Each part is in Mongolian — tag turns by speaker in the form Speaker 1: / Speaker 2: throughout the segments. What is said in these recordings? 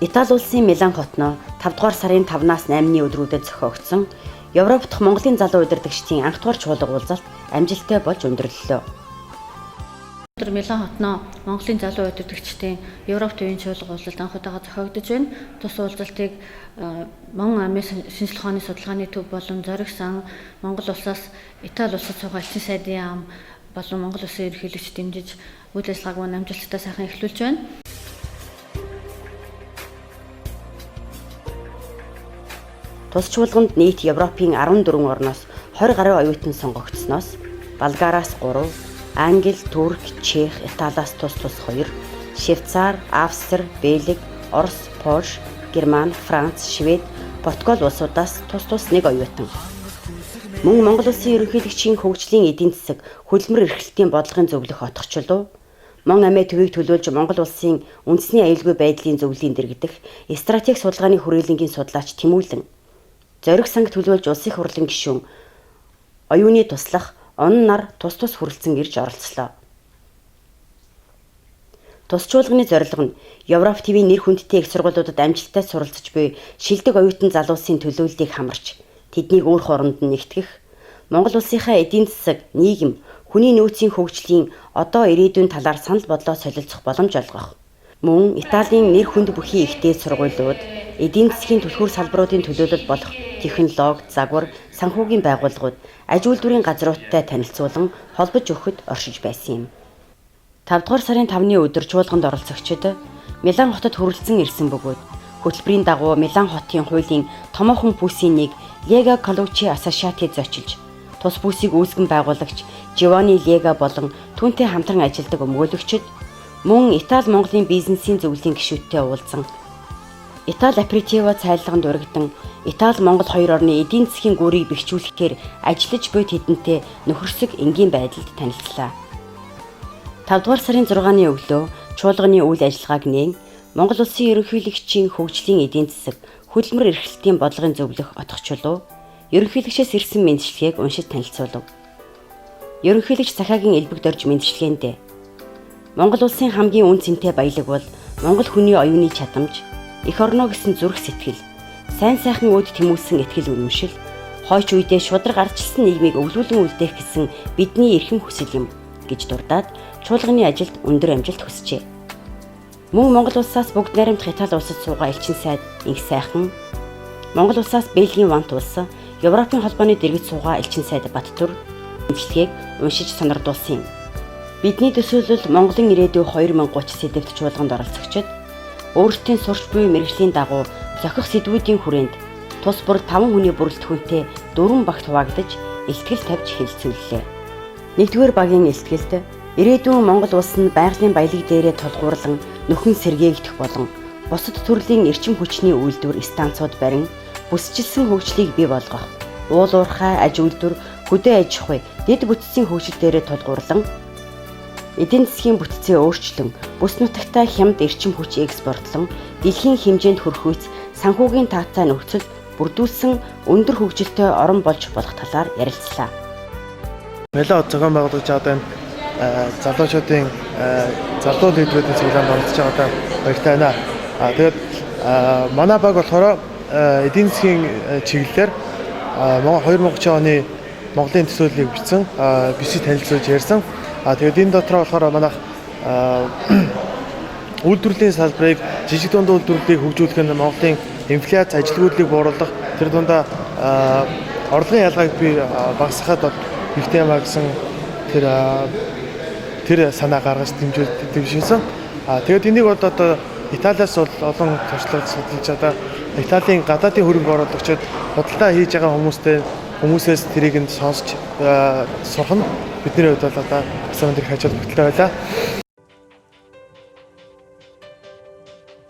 Speaker 1: Итали улсын Милан хотноо 5 дугаар сарын 5-наас 8-ны өдрүүдэд зохиогдсон Европ дахь Монголын залуу удирдагчдын анх дугаар чуулга уулзалт амжилттай болж өндөрлөлөө.
Speaker 2: Өнөөдөр Милан хотноо Монголын залуу удирдагчдын Европ төвийн чуулга уулзалт анх удаага зохиогдож байна. Тус уулзалтыг Монгол Армийн шинжлэх ухааны судалгааны төв болон Зориг сан Монгол улсаас Итали улсад суугаа элчин сайдын яам болон Монгол улсын ерөнхийлөгч дэмжиж үйл ажиллагааг мань амжилттай сайхан эхлүүлж байна.
Speaker 1: Тус чуулганд нийт Европын 14 орноос 20 гаруй оюутан сонгогдсноос Болгараас 3, Англи, Турк, Чех, Италиас тус 2, Швейцар, Австри, Бельги, Орос, Польш, Герман, Франц, Швед, Португал улсуудаас тус 1 оюутан. Мөн Монгол улсын ерөнхийлөгчийн хөгжлийн эдийн засаг, хөдөлмөр эрхлэлтийн бодлогын зөвлөх отгочлоо. Мон амиа төвийг төлөөлж Монгол улсын үндэсний аюулгүй байдлын зөвлөлийн дэргэдэх стратеги судалгааны хүрээлэнгийн судлаач Тэмүүлэн, Зориг санг төлөөлж улсын их хурлын гишүүн оюуны туслах он нар тус хүрэлцэн ирж оролцлоо. Тус чуулганы зорилго нь Европ ТV-ийн нэр хүндтэй их сургуулиудад амжилттай суралцж буй шилдэг оюутан залуусын төлөөллийг хамарч тэднийг өөр хооронд нь нэгтгэх, Монгол улсынхаа эдийн засаг, нийгэм, хүний нөөцийн хөгжлийн одоо ирээдүйн талаар санал бодлоо солилцох боломж олгох. Мөн Италийн нэр хүнд бүхий ихтэй сургуулиуд эдийн засгийн түлхүүр салбаруудын төлөөлөл болох технологи, загвар, санхүүгийн байгууллагууд аж үйлдвэрийн газруудтай танилцуулан холбож өгөхөд оршиж байсан юм. 5 дугаар сарын 5-ны өдөр чуулганд оролцогчид Милан хотод хүрэлцэн ирсэн бөгөөд хөтөлбөрийн дагуу Милан хотын хуулийн томоохон бүсийн нэг Лега Калучи Асашиатид зочилж тус бүсийг үүсгэн байгуулагч Живони Лега болон түүнтэй хамтран ажилладаг өмгөөлөгчид мөн Итали Монголын бизнесийн зөвлөлийн гишүүдтэй уулзсан. Итали аперитиво цайлганд урагдан Итали Монгол хоёр орны эдийн засгийн гүрийг бэхжүүлэхээр ажиллаж буй тэдэнтэй нөхөрсөг энгийн байдалд танилцлаа. 5 дугаар сарын 6-ны өглөө чуулганы үйл ажиллагааг нээн Монгол улсын ерөнхийлөгчийн хөгжлийн эдийн засаг, хөдөлмөр эрхлэлтийн бодлогын зөвлөх отгочлоо. Ерөнхийлөгчөөс ирсэн мэндчилгээг уншиж танилцуулав. Ерөнхийлөгч Захаагийн элбэг дорж мэндчилгээндээ Монгол улсын хамгийн үн цэнтэй баялаг бол Монгол хүний оюуны чадамж, эх орноо гэсэн зүрх сэтгэл, сайн сайхан өд тэмүүлсэн итгэл үнэмшил, хойч үедээ шудраг ардчилсан нийгмийг өвлүүлэн үлдээх гэсэн бидний эрхэм хүсэл юм гэж дурдаад чуулганы ажилд өндөр амжилт хүсжээ. Мөн Монгол улсаас бүгд найрамдах Итали улсад суугаа элчин сайд Инх сайхан, Монгол улсаас Бельгийн Вант улс, Европын холбооны дэргэд суугаа элчин сайд Баттүр мэндчилгээг уншиж сонирдуулсан юм. Бидний төсөөлөл Монголын ирээдүй 2030 сэдвт чуулганд оролцогчид өөрсдийн сурч буй мэргэжлийн дагуу зохих сэдвүүдийн хүрээнд тус бүр 5 хүний бүрэлдэхүүнтэй 4 багт хуваагдаж илтгэл тавьж хэлэлцүүллээ. 1-р багийн илтгэлд ирээдүйн Монгол улс нь байгалийн баялаг дээрээ тулгуурлан нөхөн сэргээгдэх болон бусад төрлийн эрчим хүчний үйлдвэр станцууд барин бүсчилсэн хөгжлийг бий болгох, уул уурхай, аж үйлдвэр, хөдөө аж ахуй, дэд бүтцийн хөгжил дээрээ тулгуурлан эдийн засгийн бүтцээ өөрчлөн бүс нутагтаа хямд эрчим хүч экспортлон дэлхийн хэмжээнд хүрэх үс санхүүгийн таатай нөхцөл бүрдүүлсэн өндөр хөгжилтэй орон болж болох талаар ярилцлаа.
Speaker 3: Милан хот зохион байгуулагч одоо залуучуудын залуу лидерүүдийн цуглаанд оролцож байгаа баяртай байна. Тэгээд манай баг болохоор эдийн засгийн чиглэлээр 2030 оны Монголын төсөөллийг бичсэн, бишиг танилцуулж ярьсан. Тэгээд энэ дотор болохоор манайх үйлдвэрлэлийн салбарыг жижиг дунд үйлдвэрлэлийг хөгжүүлэх нь Монголын инфляц ажилгүйдлийг бууруулах, тэр дундаа орлогын ялгааг бий багасгахад хэрэгтэй юм гэсэн тэр санаа гаргаж дэмжижсэн. Тэгээд энийг бол одоо Италиас бол олон туршлагад судалж одоо Италийн гадаадын хөрөнгө оруулагчид худалдаа хийж байгаа хүмүүсээс тэрийг нь сонсч сурах нь бидний хувьд бол одоо асуун дэх хажууд бүтэлтэй байлаа.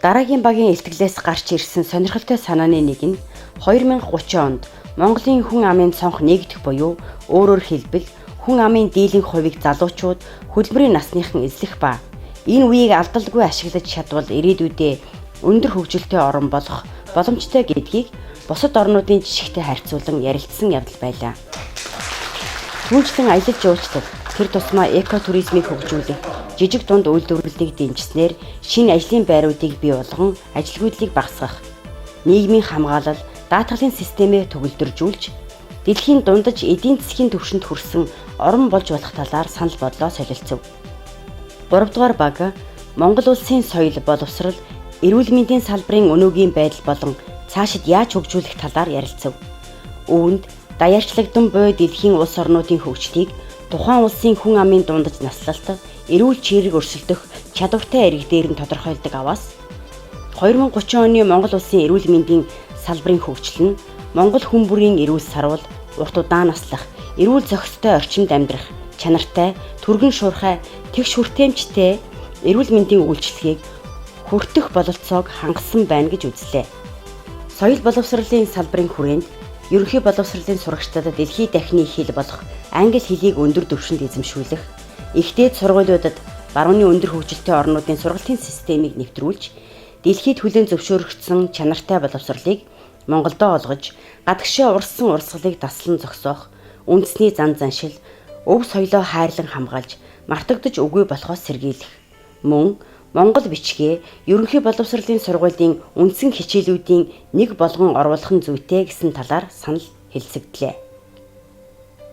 Speaker 1: Дараагийн багийн илтгэлээс гарч ирсэн сонирхолтой санааны нэг нь 2030 онд Монголын хүн амын цонх нэгдэх буюу өөрөөр хэлбэл хүн амын дийлэнх хувийг залуучууд хөдөлмөрийн насныхан эзлэх ба энэ үеийг алдалгүй ашиглаж чадвал ирээдүйдээ өндөр хөгжилтэй орн болох боломжтой гэдгийг бусад орнуудын жишгтэй харьцуулан ярилцсан явдал байлаа. Түүнчлэн аялал жуулчлал, тэр тусмаа экотуризмыг хөгжүүлэх, жижиг дунд үйлдвэрлэлийг дэмжснээр шинэ ажлын байруудыг бий болгон ажилгүйдлийг багасгах, нийгмийн хамгаалал, даатгалын системээ төгөлдржүүлж, дэлхийн дундаж эдийн засгийн түвшинд хүрсэн орон болж болох талаар санал бодлоо солилцов. 3 дугаар баг Монгол улсын соёл боловсрал, эрүүл мэндийн салбарын өнөөгийн байдал болон цаашид яаж хөгжүүлэх талаар ярилцав. Үүнд даяарчлагдсан буй дэлхийн улс орнуудын хөгжлийг тухайн улсын хүн амын дундаж наслалт, эрүүл чирэг өрсөлдөх чадвартай ирэг дээр нь тодорхойлдог аваас 2030 оны Монгол улсын эрүүл мэндийн салбарын хөгжил нь Монгол хүн бүрийн эрүүл сарвал, урт удаан наслах, эрүүл зохистой орчинд амьдрах, чанартай, түргэн шуурхай, тэгш хүртээмжтэй эрүүл мэндийн үйлчилгээг хүртэх бололцоог хангасан байна гэж үзлээ. Соёл боловсролын салбарын хүрээнд ерөнхий боловсролын сурагчдад дэлхийд дахины хэл болох англи хэлийг өндөр түвшинд эзэмшүүлэх, ихдээд сургуулиудад барууны өндөр хөгжилтэй орнуудын сургалтын системийг нэвтрүүлж, дэлхийд хүлээн зөвшөөрөгдсөн чанартай боловсролыг Монголдо олгож, гадагшаа урссан урсгалыг таслан зогсоох, үндэсний зан заншил, өв соёлоо хайрлан хамгаалж, мартагдаж үгүй болохоос сэргийлэх. Мөн Монгол бичгээ ерөнхий боловсролын сургуулийн үндсэн хичээлүүдийн нэг болгон оруулах нь зүйтэй гэсэн талаар санал хэлцэгдлээ.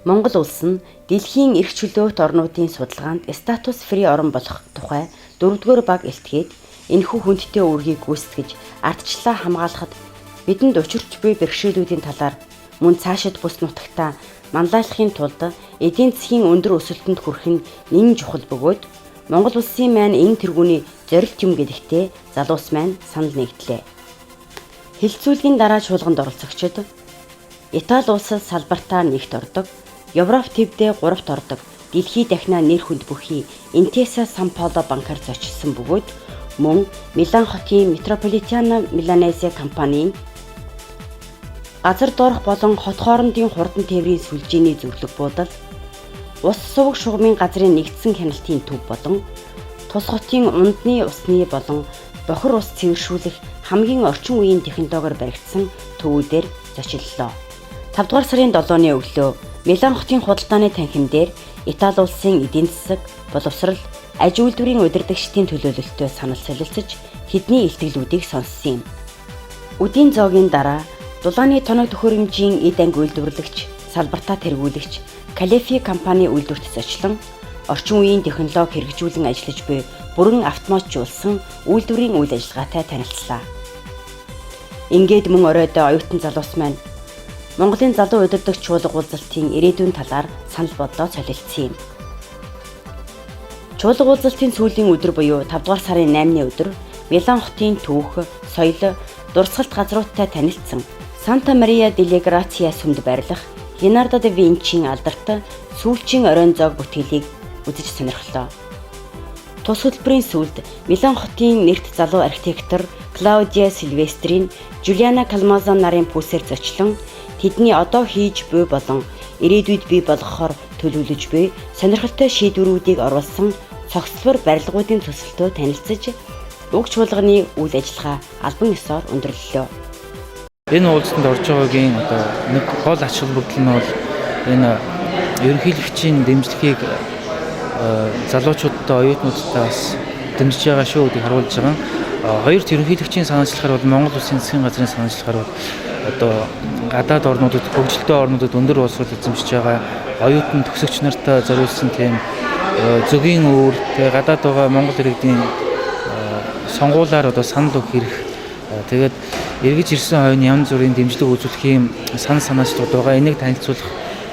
Speaker 1: Монгол улс нь дэлхийн эрх чөлөөт орнуудын судалгаанд статус фри орн болох тухай 4-р баг илтгээд энэхүү хүндтэй үүргийг гүйцэтгэж ардчлалаа хамгаалахад бидэнд учирч буй бэрхшээлүүдийн талаар мөн цаашид бус нутагтаа манлайлахын тулд эдийн засгийн өндөр өсөлтөнд хүрэх нь нэн чухал бөгөөд Монгол улсын маань энэ тэргүүний зорилт юм гэдэгтээ залуус маань санал нэгдлээ. Хилцүүлгийн дараа чуулганд оролцогчид Итали улс салбартаа нэгт ордог, Европ төвдөө 3-т ордог, дэлхийд дахинаа нэр хүнд бүхий Intesa Sanpaolo банкар зочилсон бөгөөд мөн Милан хотын Metropolitana Milanese компанийн газар доорх болон хот хоорондын хурдан тээврийн сүлжээний зөвлөг буудал, ус суваг шугамын газрын нэгдсэн хяналтын төв болон тус хотын ундны усны болон бохир ус цэвэршүүлэх хамгийн орчин үеийн технологиор баригдсан төвүүдээр зочиллоо. 5 дугаар сарын 7-ны өглөө Милан хотын худалдааны танхим дээр Итали улсын эдийн засаг, боловсрал, аж үйлдвэрийн удирдагчдын төлөөлөлтөд санал солилцож тэдний илтгэлүүдийг сонссон юм. Үдийн зоогийн дараа дулааны тоног төхөөрөмжийн эд анги үйлдвэрлэгч, салбартаа тэргүүлэгч Калефи компани үйлдвэрт зочлон орчин үеийн технологи хэрэгжүүлэн ажиллаж буй бүрэн автоматжуулсан үйлдвэрийн үйл ажиллагаатай танилцлаа. Ингээд мөн оройдоо оюутан залуус маань Монголын залуу удирдагч чуулга уулзалтын ирээдүйн талаар санал бодлоо солилцсон юм. Чуулга уулзалтын сүүлийн өдөр буюу 5 дугаар сарын 8-ны өдөр Милан хотын түүх, соёл, дурсгалт газруудтай танилцсан Санта Мария деле Грация сүмд байрлах Леонардо да Винчийн алдарт сүүлчийн оройн зоог бүтээлийг үзэж сонирхлоо. Тус хөтөлбөрийн сүүлд Милан хотын нэрт залуу архитектор Клаудиа Сильвестрийн Жулиана Калмазо нарын пүүсээр зочлон тэдний одоо хийж буй болон ирээдүйд бий болгохоор төлөвлөж буй сонирхолтой шийдвэрүүдийг оруулсан цогцлбор барилгуудын төсөлтөө танилцж уг чуулганы үйл ажиллагаа албан ёсоор өндөрлөлөө.
Speaker 4: Энэ уулзалтанд орж байгаагийн одоо нэг гол ач холбогдол нь бол энэ ерөнхийлөгчийн дэмжлэгийг залуучуудтай, оюутнуудтай бас дэмжиж байгаа шүү гэдгийг харуулж байгаа. Хоёрт ерөнхийлөгчийн санаачлахаар бол Монгол Улсын засгийн газрын санаачлахаар бол одоо гадаад орнуудад, хөгжилтэй орнуудад өндөр боловсрол эзэмшиж байгаа оюутан төгсөгч нартай зориулсан тийм зөгийн өөр тэгээ гадаад байгаа Монгол иргэдийн сонгуулиар одоо санал өгөх хэрэг. Тэгээд эргэж ирсэн хойно янз бүрийн дэмжлэг үзүүлэх юм санаачлалууд байгаа. Энийг танилцуулах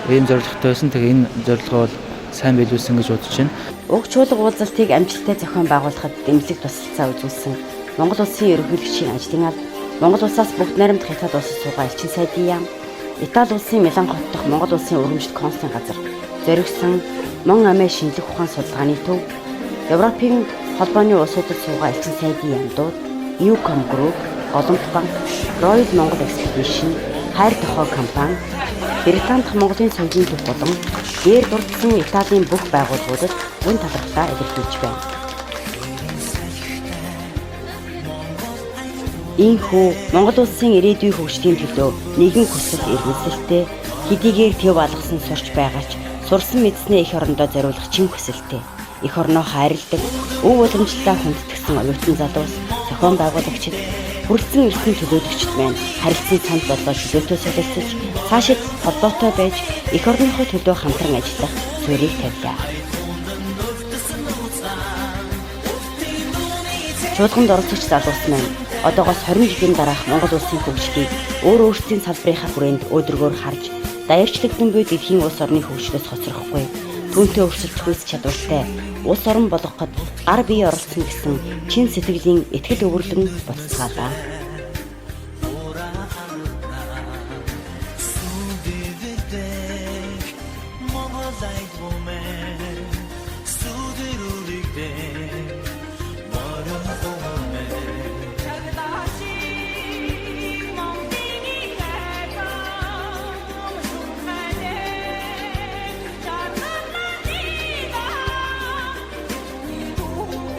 Speaker 4: ийм зорилготой байсан. Тэгээ энэ зорилгоо бол сайн биелүүлсэн гэж бодож байна.
Speaker 1: Уг чуулга уулзалтыг амжилттай зохион байгуулахад дэмжлэг тусалцаа үзүүлсэн Монгол Улсын ерөнхийлөгчийн ажлын алба, Монгол Улсаас бүгд найрамдах хятад улсад суугаа элчин сайдын яам, Итали улсын Милан хот дахь Монгол Улсын өргөмжлөлт консулын газар зориулсан Мон амиа шинжлэх ухаан судалгааны төв, Европын холбооны улсуудад суугаа элчин сайдын яамдууд, Newcom Group, Олимп банк, Royal Mongol Expedition, Хайр тохоо компани, Британи дахь Монголын соёлын төв болон дээр дурдсан Италийн бүх байгууллагуудад гүн талархлаа илэрхийлж байна. Ийхүү Монгол улсын ирээдүйн хөгжлийн төлөө нэгэн хүсэл эрмэлзэлтэй хэдийгээр төв алгасан сурч байгаач сурсан мэдснээ их орондоо зориулах чин хүсэлтэй эх орноо хайрладаг, өв уламжлалаа хүндэтгсэн оюутан залуус, зохион байгуулагчид, хүрэлцэн эрдэм төлөөлөгчд маань харилцан санд болгож чөлөөтэй солилцож, цаашид холбоотой байж эх орныхоо төлөө хамтран ажиллах суурийг тавилаа. Чуулганд оролцогч залуус маань одоогоос 20 жилийн дараах Монгол улсын хөгжлийг өөрсдийн салбарынхаа хүрээнд өөдрөгөөр харж, даяарчлагдсан буй дэлхийн улс орны хөгжлөөс хоцрохгүй, түүнтэй өрсөлдөх хүс чадвартай улс орон болгоход гар бие оролцсон гэсэн чин сэтгэлийн итгэл өвөрлөн буцацгаалаа.